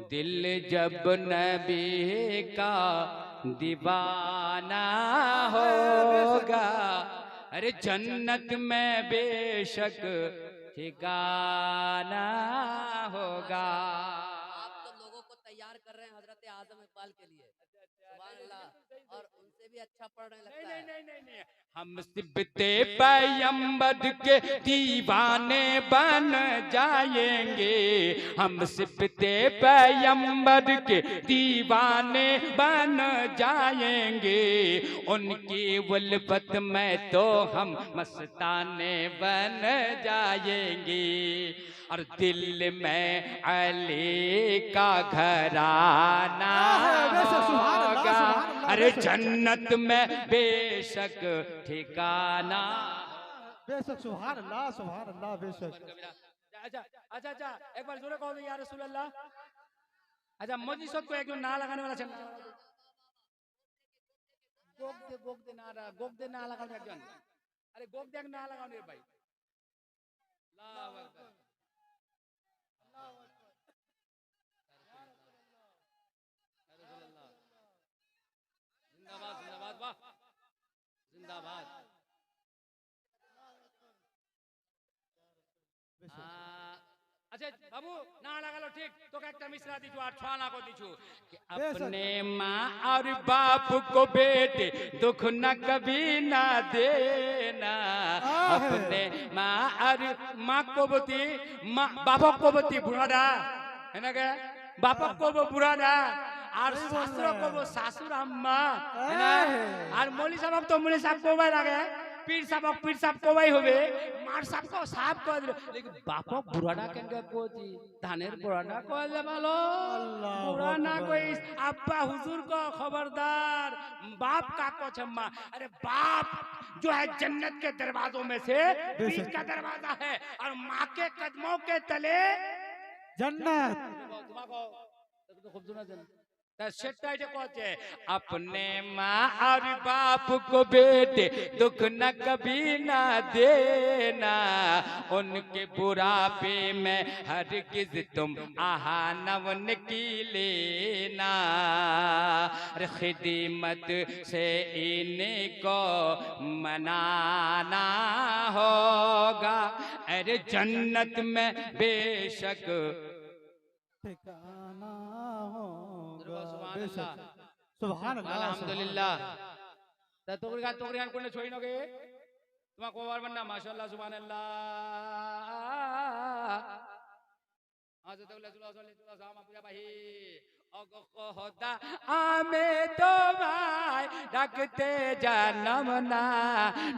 दिल जब नबी का दीवाना होगा अरे जन्नत में बेशक ठिकाना होगा आप तो लोगों को तैयार कर रहे हैं हजरत आजम इकबाल के लिए सुभान अल्लाह और उनसे भी अच्छा पढ़ने लगता है नहीं हम सिबते पैगंबर के दीवाने बन जाएंगे हम सिबते पैगंबर के दीवाने बन जाएंगे उनकी उल्फत में तो हम मस्ताने बन जाएंगे और दिल में अली का घराना होगा अरे जन्नत में बेशक ठिकाना बेशक सुभान अल्लाह बेशक अच्छा अच्छा अच्छा एक बार जोरे कहो या रसूल अल्लाह अच्छा मौजी सब को एक ना लगाने वाला चल गोग दे ना लगाने একজন अरे गोग दे ना लगाने भाई अल्लाहु আকবার जिंदाबाद जिंदाबाद वाह जिंदाबाद अच्छा बाबू ना लगालो ठीक तो একটা মিশ্রা দিছু আর ছয় না কো দিছু अपने माँ और बाप को बेटे दुख न कभी ना देना अपने माँ और माँ को बती माँ बाप को बती बुढ़ादा है ना क्या बाप को वो बुढ़ादा और ससुर को वो ससुर अम्मा है ना और मौली साहब तो मौली साहब को भाई लगे पीर साहब को भाई होवे मार साहब को साहब को लेकिन बापा बुराना केंगे कोची धानेर बुराना को ले मालो बुराना कोई अब्बा हुजूर को खबरदार बाप का को छम्मा अरे बाप जो है जन्नत के दरवाजों में से बीच का दरवाजा है और माँ के कदमों के तले जन्नत तो खूब सुना अपने माँ और बाप को बेटे दुख न कभी ना देना उनके बुढ़ापे में हरगिज तुम आहानवन की लेना खिदमत से इनको मनाना होगा अरे जन्नत में बेशक ठिकाना सुभान अल्लाह अल्हम्दुलिल्लाह तोगरी गान कोने छोई नगे তোমার কো পারবেন না মাশাআল্লাহ সুবহানাল্লাহ আমি তোমায় ডাকতে জানম না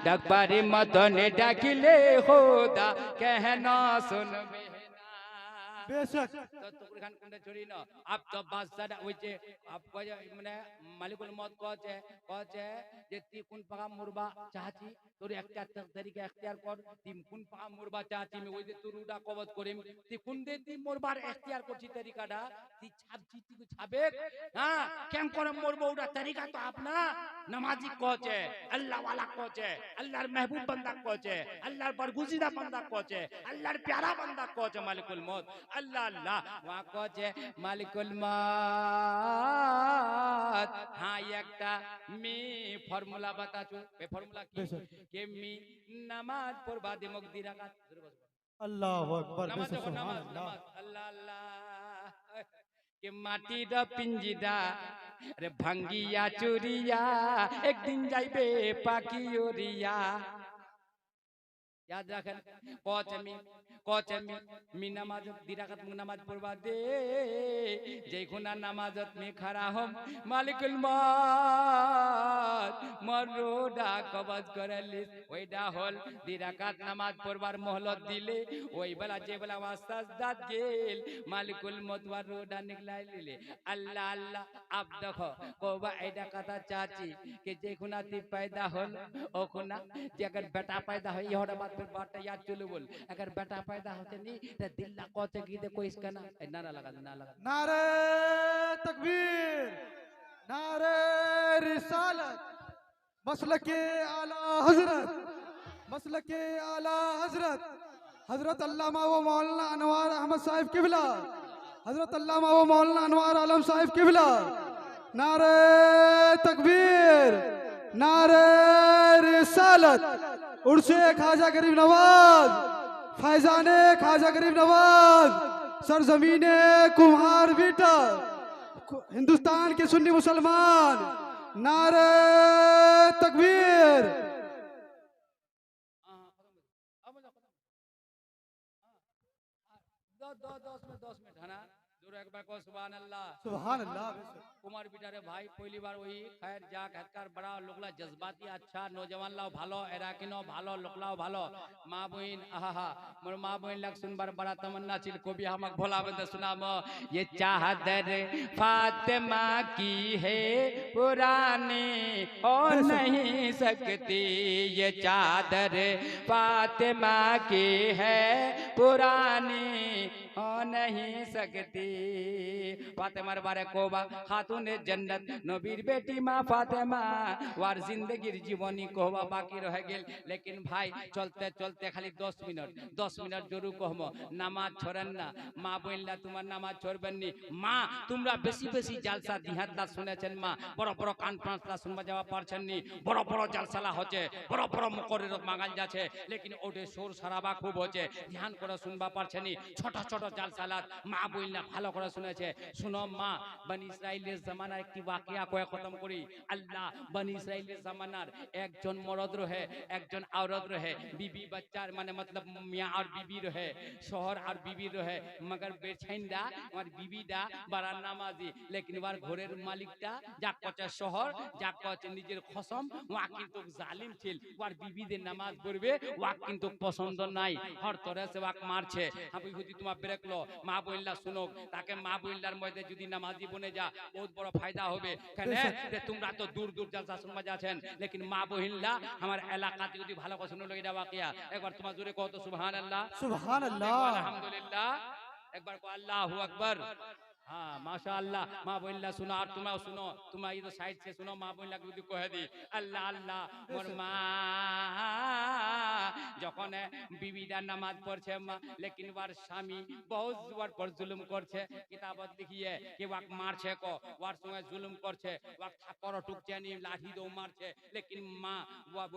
ডাকবারি মতন ডাকিলে খোদা কেন শুনবে না बेशक তো তুকুর খান কোনটা ছড়ি না আপ তো বাদশাহ হইছে আপ কয় মানে মালিকুল মত কছে যে তি কোন পাগা মুরবা চাচি তোর একটা তরিকা এখতিয়ার কর তি কোন পাগা মুরবা চাচি আমি ওই যে তুরুডা কবত করিম তি কোন দে তি মুরবার এখতিয়ার করছি তরিকাটা তি ছাবছি তি ছাবে হ্যাঁ কেন করে মুরবা ওটা তরিকা তো আপনা নামাজি কছে আল্লাহ ওয়ালা কছে আল্লাহর মেহবুব বান্দা কছে আল্লাহর বরগুজিদা বান্দা কছে আল্লাহর প্যারা বান্দা কছে মালিকুল মত अल्लाह अल्लाह वहाँ कोचे मालिकुल मौत हाँ একটা मी फॉर्मूला बता चु पे फॉर्मूला की के मी नमाज पढ़वा दे मुक्ति रकात अल्लाह अकबर नमाज बेशक नमाज सुभान अल्लाह नमाज अल्लाह अल्लाह के माटी द पिंजिदा अरे भंगिया चुरिया एक दिन जाइबे पाकी ओरिया याद रखें कोच मी नमाज दिराकत नमाज पढ़वा दे जय खुना नमाजत में खड़ा हम मालिकुल मौत मरोडा कबज करलिस ओइडा हल दिराकत नमाज पढ़वार मोहलत दिले ओइ बेला जे बेला वास्तास दात गेल मालिकुल मौत मरोडा निकलाई लिले अल्लाह अल्लाह आप देखो कोबा एडा कथा चाची के जे खुना ती पैदा हल ओ खुना जे अगर बेटा पैदा हो इहोड़ा बात फिर बात याद चलो बोल अगर बेटा पैदा होते नहीं तो दिल ला कोचे की दे कोई इसका ना नारा लगा नारे तकबीर नारे रिसालत मसलके आला हजरत हजरत अल्लामा व मौलाना अनवार अहमद साहिब किबला हजरत अल्लामा व मौलाना अनवार आलम साहिब किबला नारे तकबीर नारे रिसालत उर्से ख्वाजा गरीब नवाज फैजाने ख्वाजा गरीब नवाज सरजमीने कुम्हार बेटा हिंदुस्तान के सुन्नी मुसलमान नारे तकबीर दस मिनट है ना दूर एक बार को सुभान अल्लाह सुभान अल्लाह बेशक कुमार बिटारे भाई पहली बार वही खैर जाक हतकार बड़ा लोकला जज्बाती अच्छा नौजवान लाओ भालो एराकिनो भालो लोकलाओ भालो माँ बहन आहा मोर माँ बहन लग सुनबार बड़ा तमन्ना चिल को भी हमक भोला बंद सुना म ये चादर फातिमा की है पुरानी हो नहीं सकती ये चादर फातिमा की है पुरानी हो नहीं सकती फातिमार बारे कोबा खातून जन्नत नबीर बेटी माँ फातिमा वार जिंदगीर जीवनी कोबा बाकी रह गेल लेकिन भाई चलते चलते खाली 10 मिनट जरूर कहम नामाज छोड़ेन ना माँ बोलला तुम्हार नामाज छोड़बेन नी माँ तुमरा बेशी बेशी জালসা দিহাতলা শুনেছেন মা বড় বড় কনফারেন্সলা শুনবা যাওয়া পারছেন নি বড় বড় জালসালা হচ্ছে বড় বড় মুকররত মাগাল যাচ্ছে लेकिन ওটে শোর সারাবা খুব হচ্ছে ধ্যান করে শুনবা পারছেন নি ছোট ছোট জালসালাত মা বললা ভালো করে শুনেছে শুনো মা বনি ইসরাইলের জামানার একটি ওয়াকিয়া কয়ে খতম করি আল্লাহ বনি ইসরাইলের জামানার একজন মরদ রহে একজন औरत रहे बीबी बच्चा माने मतलब मियाँ और बीबी रहे शोहर और बीबी रहे मगर बेछैंदा और बीबी दा बड़ा नामाजी लेकिन वार घोरेर मालिकटा जा कचे शोहर जा कचे निजेर खसम ওয়া কিন্তু জালিম ছিল ওয়ার বিবিদের নামাজ পড়বে ওয়া কিন্তু পছন্দ নাই হর তরে সে ওয়াক মারছে আমি যদি তোমার ব্রেকলো মা বললা শুনো তাকে মা বললার মধ্যে যদি নামাজি বনে যা বহুত বড় ফায়দা হবে কেন যে তোমরা তো দূর দূর জালসা শুনবা যাচ্ছেন लेकिन মা বললা আমার এলাকাতে যদি ভালো করে শুনলো এটা ওয়াকিয়া একবার তোমার জোরে কও তো সুবহানাল্লাহ আলহামদুলিল্লাহ একবার কও আল্লাহু আকবার हाँ माशाअल्लाह माँ बोलला सुनो और तुम सुनो तुम इधर साइड से सुनो माँ बोलला যদি কহে দি আল্লাহ আল্লাহ মোর মা যখন বিবিরা নামাজ পড়ছে মা लेकिन वार স্বামী बहुत जोर पर जुल्म করছে কিতাবত লিখিয়ে कि वाक মারছে को वार संगे जुल्म করছে वाक থাপড় টুকছে নি লাঠি দো মারছে लेकिन माँ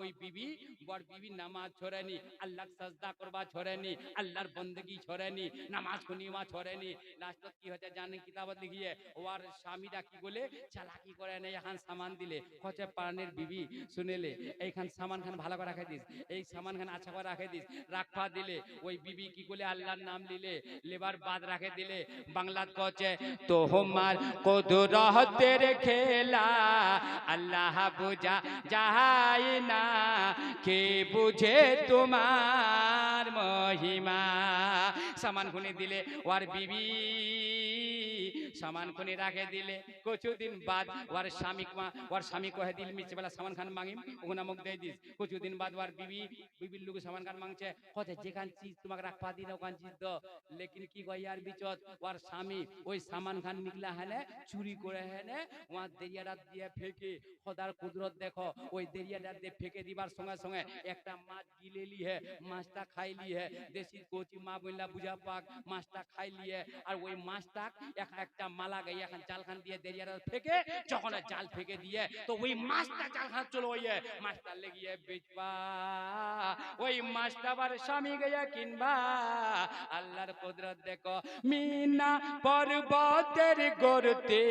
ওই বিবি বড় বিবি নামাজ ছড়েনি আল্লাহর সাজদা করবা ছড়েনি আল্লাহর বندگی ছড়েনি নামাজ খুনিমা ছড়েনি লাস্ট কি হচ্ছে জানেন কিতাবত লিখিয়ে ওর স্বামীরা কি বলে চালাকি করে না এখন সামান দিলে হচ্ছে পানের বিবি শুনেলে এইখান সামান খান ভালো করে রাখে দিস এই সামান খান আচ্ছা করে রাখে দিস রাখা দিলে ওই বিবি কি বলে আল্লাহর নাম নিলে লেবার বাদ রাখে দিলে বাংলাত কচ্ছে তো হোমার কুদরতের খেলা আল্লাহ বুঝা যায় না কে বুঝে তোমার মহিমা সামান খুনি দিলে ওর বিবি সামান খুনি রাখে দিলে কিছুদিন বাদ ওর স্বামী কহে দিল মিছে বেলা সামান খান মাঙিম ওখানে মুখ দিয়ে দিস কিছুদিন বাদ ওর বিবির লোক সামান খান মাংছে কতে যেখান চিজ তোমাকে রাখবা দিন ওখান চিজ দো লেকিন কি কয় আর বিচত ওর স্বামী ওই সামান খান নিকলা হেনে চুরি করে হেনে ওয়ার দেরিয়াটা দিয়ে ফেকে খোদার কুদরত দেখো ওই দেরিয়াটা দিয়ে ফেকে দিবার সঙ্গে সঙ্গে একটা মাছ গিলে লিয়ে মাছটা খাই লিয়ে দেশি কোচি মা বললা বুঝা পাক মাছটা খাই লিয়ে আর ওই মাছটা একটা মালা গাইয়া খান জাল খান দিয়ে দেরিয়াটা ফেকে যখন জাল ফেকে দিয়ে তো ওই মাছটা জাল খান চলো ওই মাছটা লেগিয়ে বেচবা ওই মাছটা আবার স্বামী গাইয়া কিনবা আল্লাহর কুদরত দেখো মিনা পর্বতের গর্তে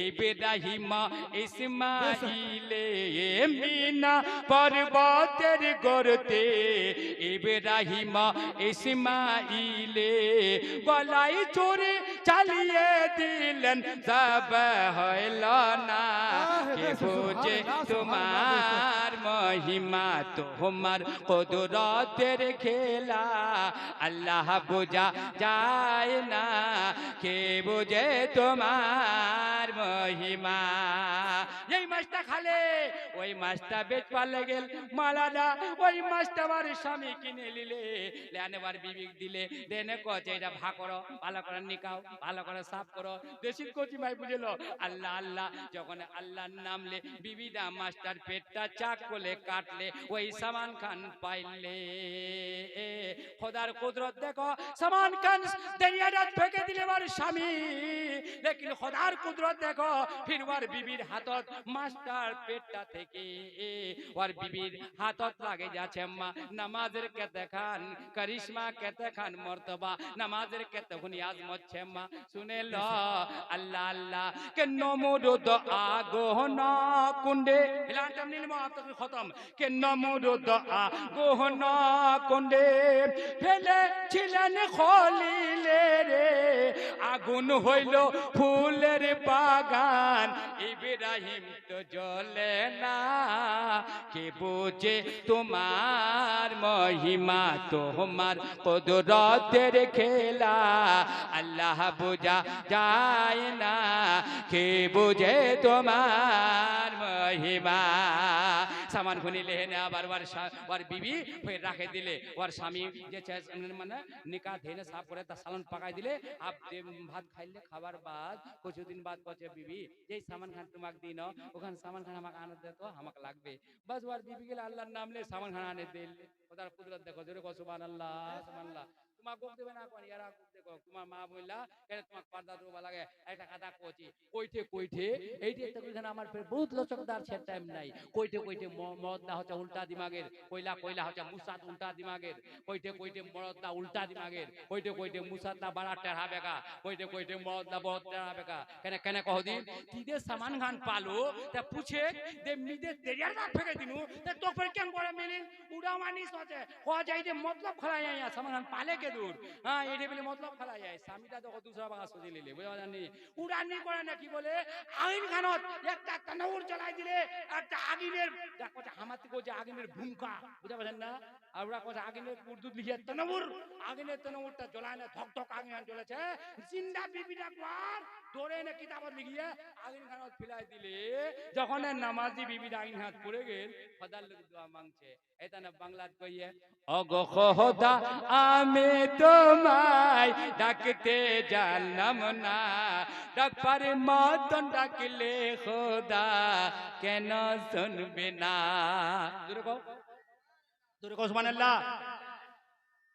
ইব্রাহিম ইসমাইলে মিনা পর্বতের গর্তে ইব্রাহিম ইসমাইলে গলায় চোরে চালিয়ে দিলেন সব হইল না কে বুঝে তোমার মহিমা তোমার কুদরতের খেলা আল্লাহ বুঝা যায় না কে বুঝে তোমার মহিমা এই মাছটা খালে ওই মাছটা বেচবার লেগেল মালাদা ওই মাছটা আমার স্বামী কিনে নিলে লেনবার বিবিক দিলে দেনে কচে এটা ভা করো ভালো করে নিকাও ভালো করে সাফ করো দেশির কচি মাই বুঝলো আল্লাহ আল্লাহ যখন আল্লাহর নামলে বিবিদা মাছটার পেটটা চাক করে কাটলে ওই সামান খান পাইলে খোদার কুদরত দেখো সামান খান দরিয়াটা ফেকে দিলে আমার স্বামী লেকিন খোদার কুদরত দেখো ফির ওর বিবির হাতত মাছটার পেটটা থেকে ওর বিবির হাতত লাগে যাচ্ছে মা নামাজের কেতে খান করিশ্মা কেতে খান মর্তবা নামাজের কেতে খুনি আজমত ছে মা শুনে ল আল্লাহ আল্লাহ কে নমরুদ আগোহনা কুন্ডে ইলান্টাম নীলমা আপনি খতম কে নমরুদ আগোহনা কুন্ডে ফেলে ছিলেন খলিলে রে আগুন হইল ফুলের বাগান ইব্রাহিম তো জ্বলে না কে বুঝে তোমার মহিমা তোমার কুদরতের খেলা আল্লাহ বুঝা যায় না কে বুঝে তোমার মহিমা সামান খুনি লেনে আবার ওর বিবি ফের রাখে দিলে ওর স্বামী যে মানে নিকা ধেনে সাফ করে তা সালান পাকাই দিলে আপ ভাত খাইলে খাবার বাদ কিছুদিন বাদ পচে বিবি যেই সামান খান তোমাকে দিন ওখানে সামান খান আমাকে আনে দে তো আমাকে লাগবে বাস ওর বিবি গেলে আল্লাহর নাম লে সামান খান আনে দিলে ওটার কুদরত দেখো জোরে কো সুবহানাল্লাহ সুবহানাল্লাহ তোমার গোক দেবে না কোন ইয়ারা গোক দেখো তোমার মা বললা কেন তোমার পর্দা দেওয়া লাগে একটা কথা কোচি কইঠে এইটি তো এখানে আমার ফের বহুত লচকদার সে টাইম নাই কইঠে মদদা হচ্ছে উল্টা দিমাগের কইলা হচ্ছে মুসাদ উল্টা দিমাগের কইঠে মদদা উল্টা দিমাগের কইঠে মুসাদা বড় টেढ़ा বেকা কইঠে মদদা বহুত টেढ़ा বেকা কেন কহ দিন তিদে সামান খান পালো তা পুছে দে মিদে দেরিয়ার না ফেকে দিনু তা তো ফের কেন করে মিলিন উড়া মানি সতে কহ যাই যে মতলব খলা যায় সামান খান পালে के दूर हाँ ये बोले मतलब खला जाए सामिता तो दूसरा बात सोची ले बुझा जानी उड़ानी करे ना की बोले आगिन खानत একটা তনবুর জ্বালাই দিলে একটা আগুনের দেখো যে হামাতি কো যে আগুনের ভূমিকা বুঝা পারেন না আর ওরা কো আগুনের উর্দু লিখে তনবুর আগুনের তনবুরটা জ্বলায় না ধক ধক আগুন জ্বলেছে জিন্দা বিবিটা কোয়ার দৌড়ে না কিতাবত লিখিয়ে আগুন খানত ফিলাই দিলে যখন নামাজি বিবিটা আগুন হাত পড়ে গেল খোদার লোক দোয়া মাংছে এটা না বাংলাত কইয়ে অগো খোদা আমি তোমায় ডাকতে জানলাম না ডাকবার মতন ডাকলে খোদা কেন শুনবে না জোরে কও সুবহানাল্লাহ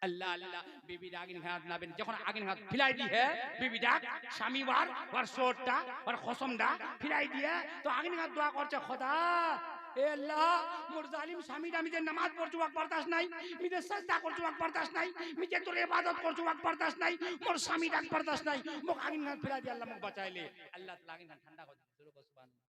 अल्लाह अल्लाह बीबी आगिन हाथ ना बेन যখন আগুন হাত ফিলাই দি হে বিবি ডাক স্বামী ওর সোরটা ওর খসমটা ফিলাই দিয়ে তো আগুন হাত দোয়া করছে খোদা এ আল্লাহ মোর জালিম স্বামীটা আমি যে নামাজ পড়ছু ওয়াক বরদাস্ত নাই আমি যে সাজদা করছু ওয়াক বরদাস্ত নাই আমি যে তোর ইবাদত করছু ওয়াক বরদাস্ত নাই মোর স্বামীটা বরদাস্ত নাই মোক আগিন না ফিরা দি আল্লাহ মোক বাঁচাইলে আল্লাহ তাআলা আগিন ঠান্ডা করে দিল সুবহানাল্লাহ